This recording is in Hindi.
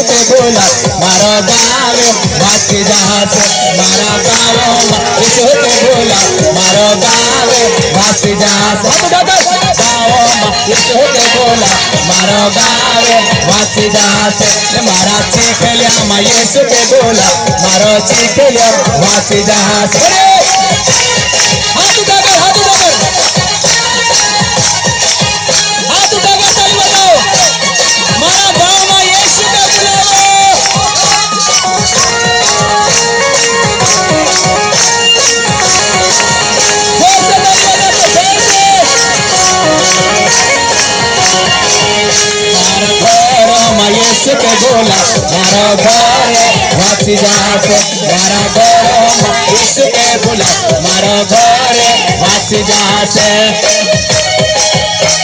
के बोला मारो गावे वासी जाते मारा गाओ यीशु के बोला मारो गावे वासी जाते गाओ यीशु के बोला मारो गावे वासी जाते मारा चीख लिया मैं यीशु के बोला मारो चीख लिया वासी जाते हाथ उठाकर हाथ उठाकर हाथ उठाकर ताली बजाओ मारा गाँव में यीशु का बुलाओ यीशु के बोला मारो घरे वासी जाते मारा घरे यीशु के बोला मारो घरे वासी जाते